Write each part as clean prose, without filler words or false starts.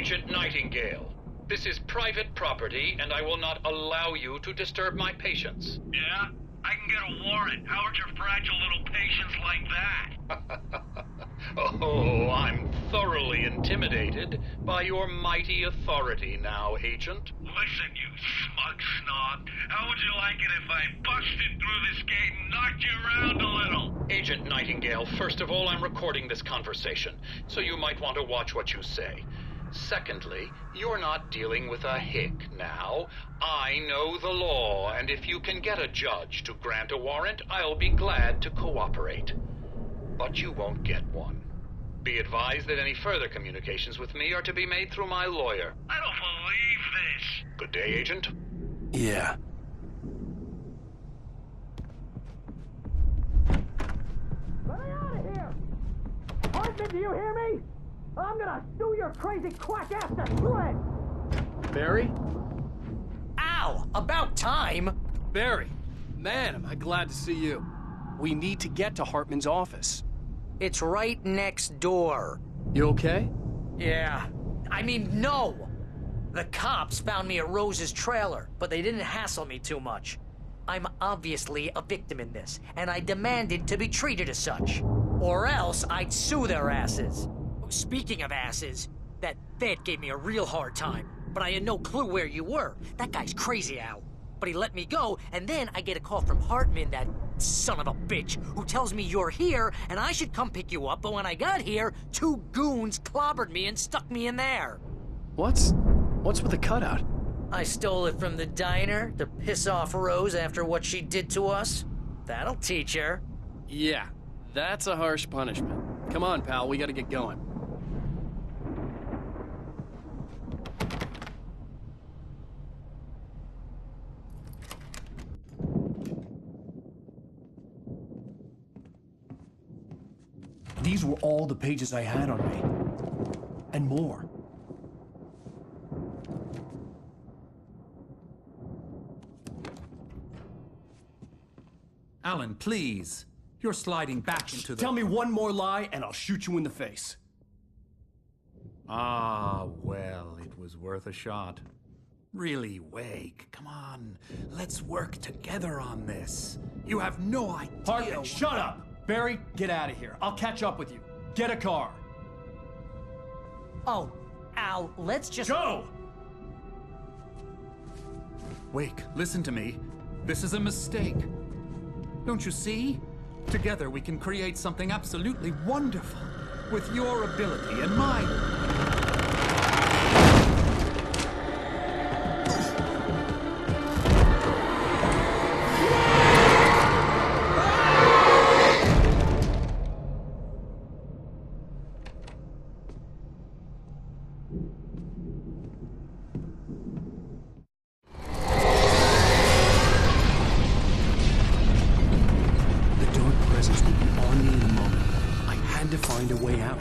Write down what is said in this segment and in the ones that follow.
Agent Nightingale, this is private property, and I will not allow you to disturb my patients. Yeah? I can get a warrant. How would your fragile little patience like that? Oh, I'm thoroughly intimidated by your mighty authority now, Agent. Listen, you smug snob. How would you like it if I busted through this gate and knocked you around a little? Agent Nightingale, first of all, I'm recording this conversation, so you might want to watch what you say. Secondly, you're not dealing with a hick now. I know the law, and if you can get a judge to grant a warrant, I'll be glad to cooperate. But you won't get one. Be advised that any further communications with me are to be made through my lawyer. I don't believe this. Good day, Agent. Yeah. Let me out of here! Hartman, do you hear me? I'm gonna sue your crazy quack ass to shreds! Barry? Ow! About time! Barry! Man, am I glad to see you. We need to get to Hartman's office. It's right next door. You okay? Yeah. I mean, no! The cops found me at Rose's trailer, but they didn't hassle me too much. I'm obviously a victim in this, and I demanded to be treated as such. Or else I'd sue their asses. Speaking of asses, that vet gave me a real hard time, but I had no clue where you were. That guy's crazy, Al. But he let me go, and then I get a call from Hartman, that son of a bitch, who tells me you're here, and I should come pick you up, but when I got here, 2 goons clobbered me and stuck me in there. What's with the cutout? I stole it from the diner to piss off Rose after what she did to us. That'll teach her. Yeah, that's a harsh punishment. Come on, pal, we gotta get going. These were all the pages I had on me. And more. Alan, please. You're sliding back into the... Tell me one more lie and I'll shoot you in the face. Ah, well, it was worth a shot. Really, Wake, come on. Let's work together on this. You have no idea... Hartman, shut up! Barry, get out of here. I'll catch up with you. Get a car. Oh, Al, let's just... Go! Wake, listen to me. This is a mistake. Don't you see? Together we can create something absolutely wonderful. With your ability and mine. Find a way out.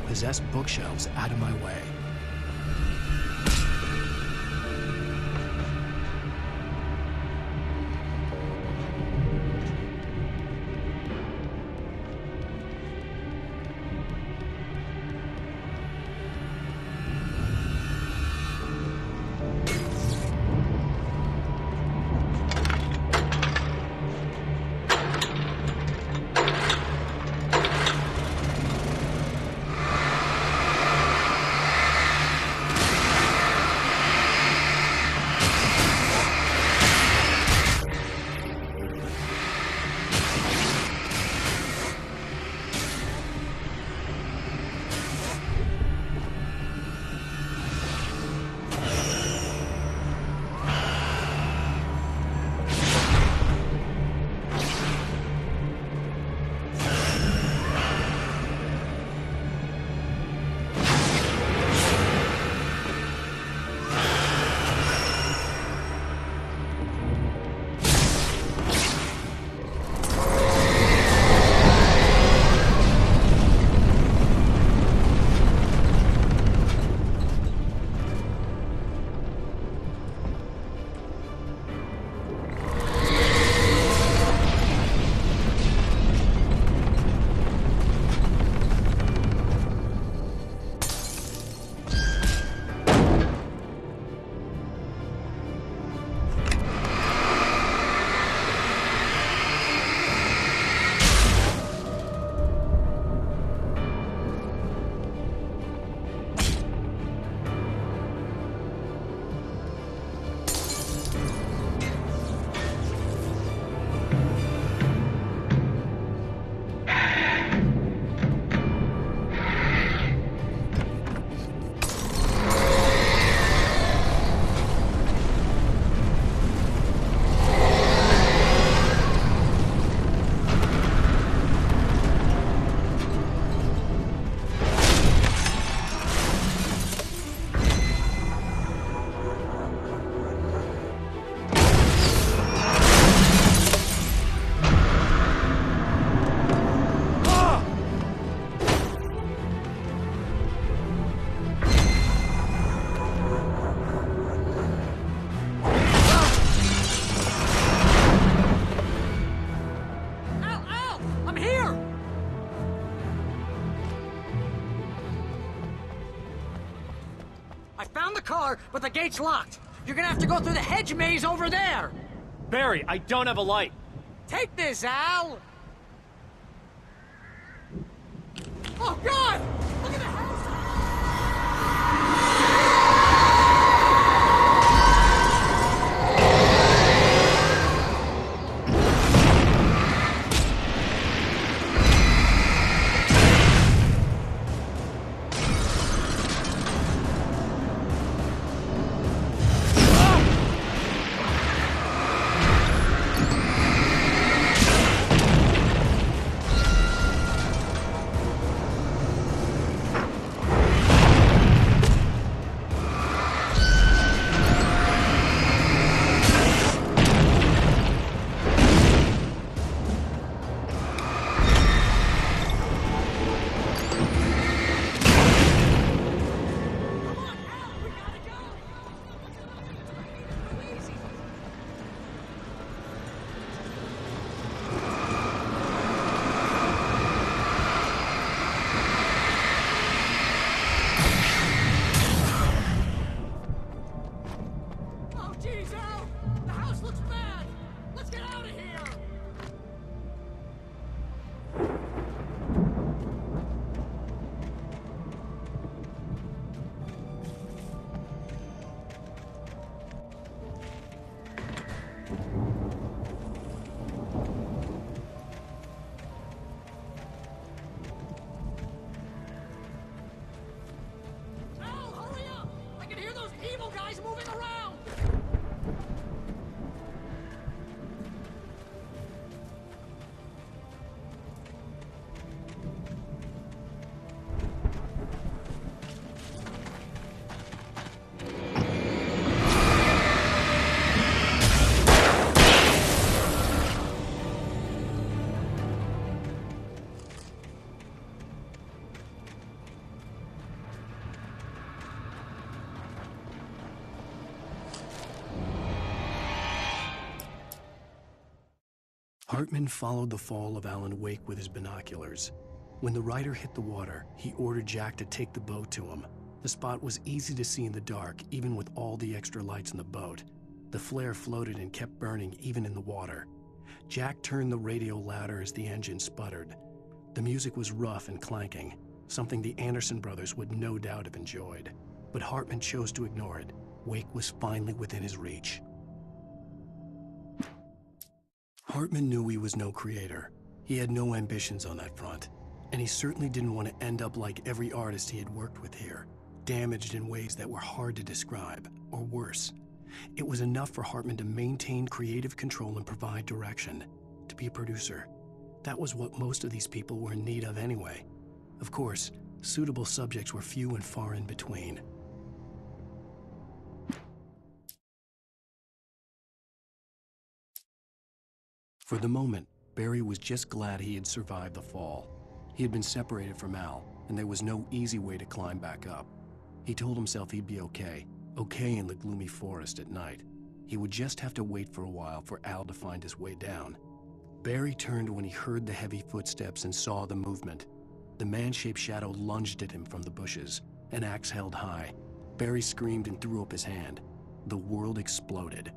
Possessed bookshelves out of my way. car, but the gate's locked. You're gonna have to go through the hedge maze over there. Barry, I don't have a light. Take this, Al. Oh, God! Look at the house! Hartman followed the fall of Alan Wake with his binoculars. When the rider hit the water, he ordered Jack to take the boat to him. The spot was easy to see in the dark, even with all the extra lights in the boat. The flare floated and kept burning even in the water. Jack turned the radio louder as the engine sputtered. The music was rough and clanking, something the Anderson brothers would no doubt have enjoyed. But Hartman chose to ignore it. Wake was finally within his reach. Hartman knew he was no creator. He had no ambitions on that front, and he certainly didn't want to end up like every artist he had worked with here, damaged in ways that were hard to describe, or worse. It was enough for Hartman to maintain creative control and provide direction, to be a producer. That was what most of these people were in need of anyway. Of course, suitable subjects were few and far in between. For the moment, Barry was just glad he had survived the fall. He had been separated from Al, and there was no easy way to climb back up. He told himself he'd be okay in the gloomy forest at night. He would just have to wait for a while for Al to find his way down. Barry turned when he heard the heavy footsteps and saw the movement. The man-shaped shadow lunged at him from the bushes, an axe held high. Barry screamed and threw up his hand. The world exploded.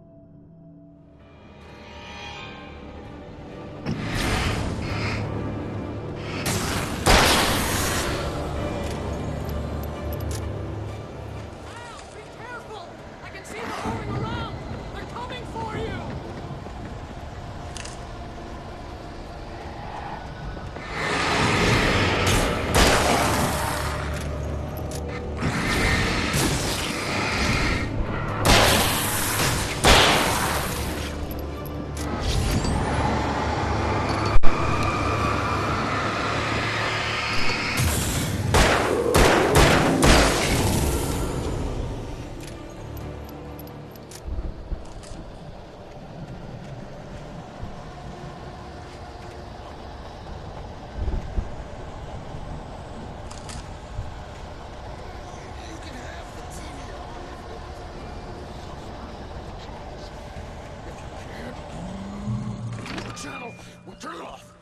We'll turn it off.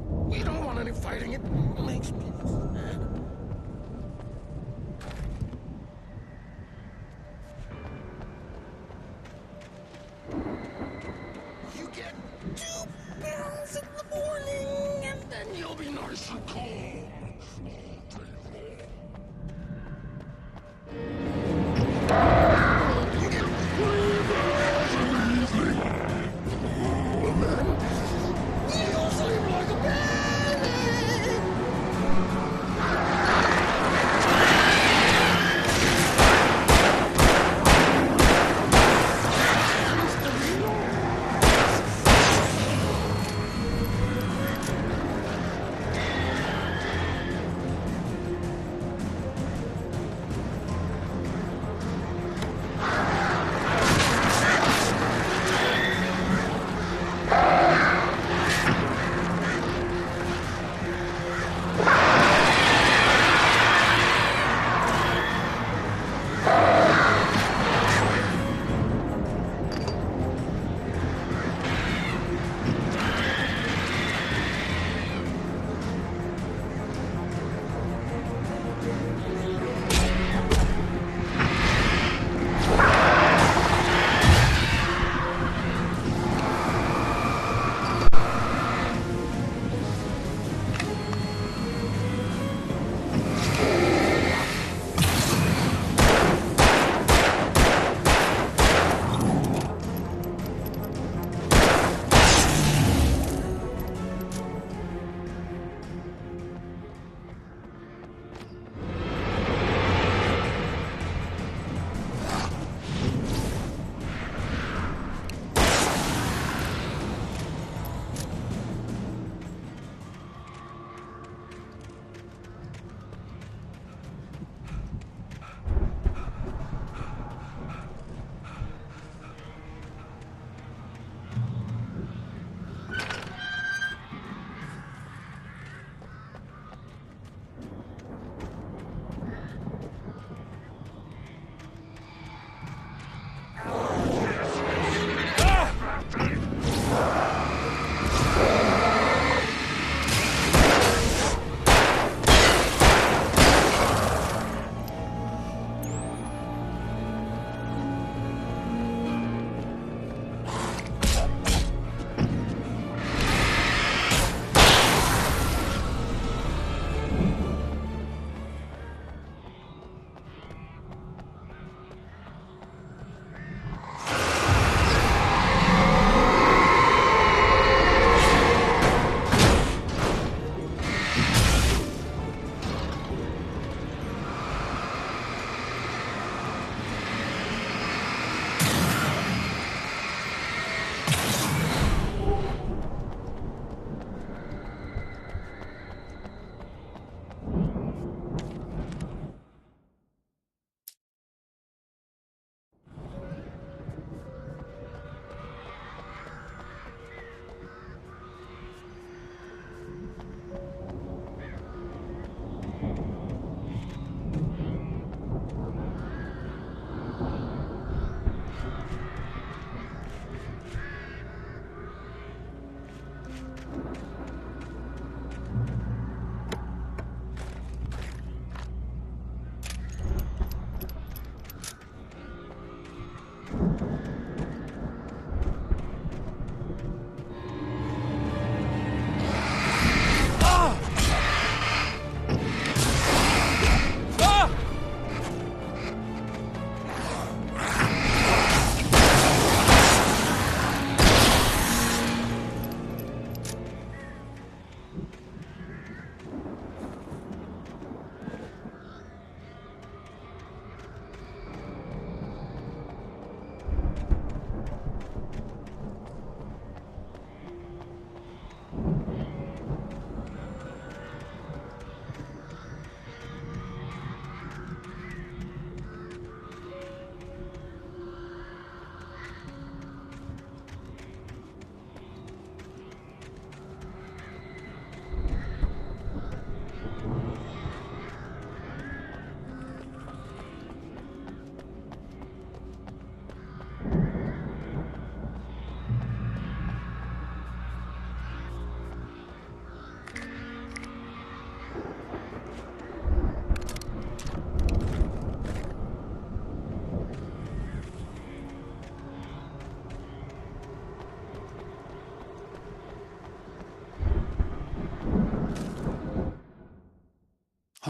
We don't want any fighting. It makes people sad.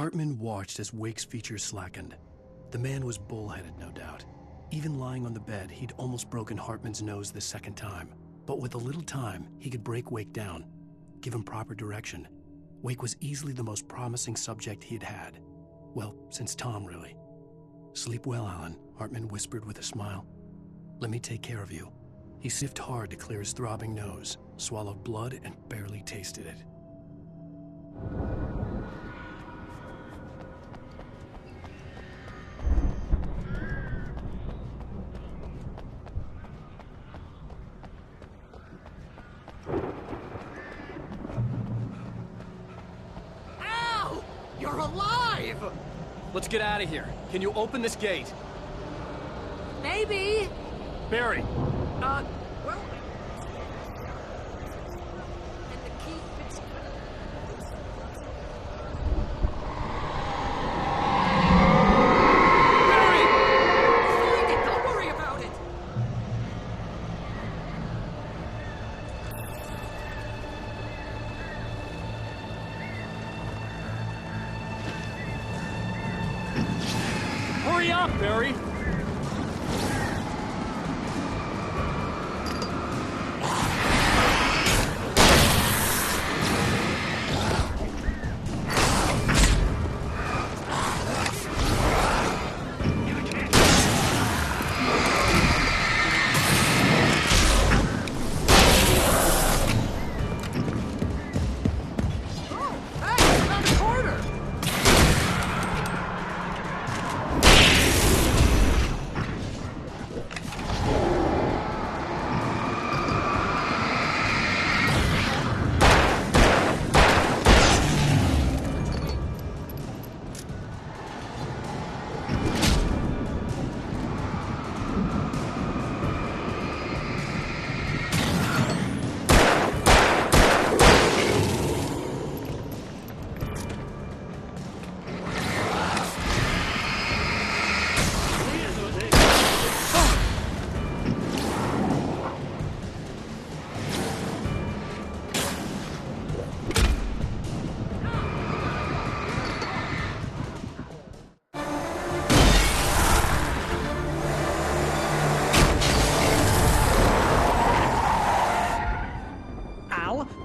Hartman watched as Wake's features slackened. The man was bullheaded, no doubt. Even lying on the bed, he'd almost broken Hartman's nose the second time. But with a little time, he could break Wake down, give him proper direction. Wake was easily the most promising subject he had had. Well, since Tom, really. "Sleep well, Alan," Hartman whispered with a smile. "Let me take care of you." He sniffed hard to clear his throbbing nose, swallowed blood, and barely tasted it. Al! You're alive! Let's get out of here. Can you open this gate? Maybe. Barry! Well... And the key fits... Barry! Find it! Don't worry about it! Hurry up, Barry!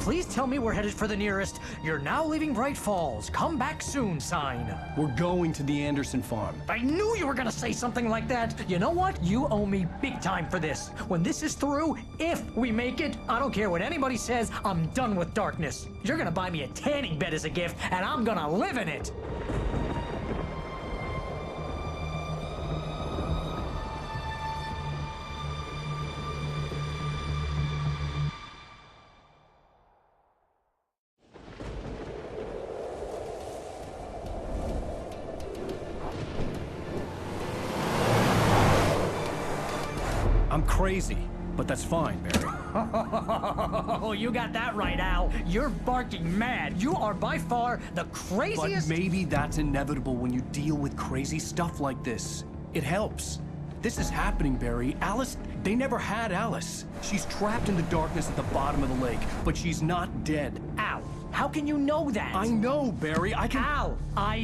Please tell me we're headed for the nearest "You're now leaving Braight-Fallz. Come back soon" sign. We're going to the Anderson farm. I knew you were gonna say something like that. You know what? You owe me big time for this. When this is through, if we make it, I don't care what anybody says, I'm done with darkness. You're gonna buy me a tanning bed as a gift, and I'm gonna live in it. I'm crazy, but that's fine, Barry. Oh, you got that right, Al. You're barking mad. You are by far the craziest... But maybe that's inevitable when you deal with crazy stuff like this. It helps. This is happening, Barry. Alice, they never had Alice. She's trapped in the darkness at the bottom of the lake, but she's not dead. Al, how can you know that? I know, Barry. I can... Al,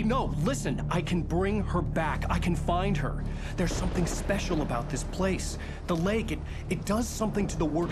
No, listen. I can bring her back. I can find her. There's something special about this place. The lake, it does something to the work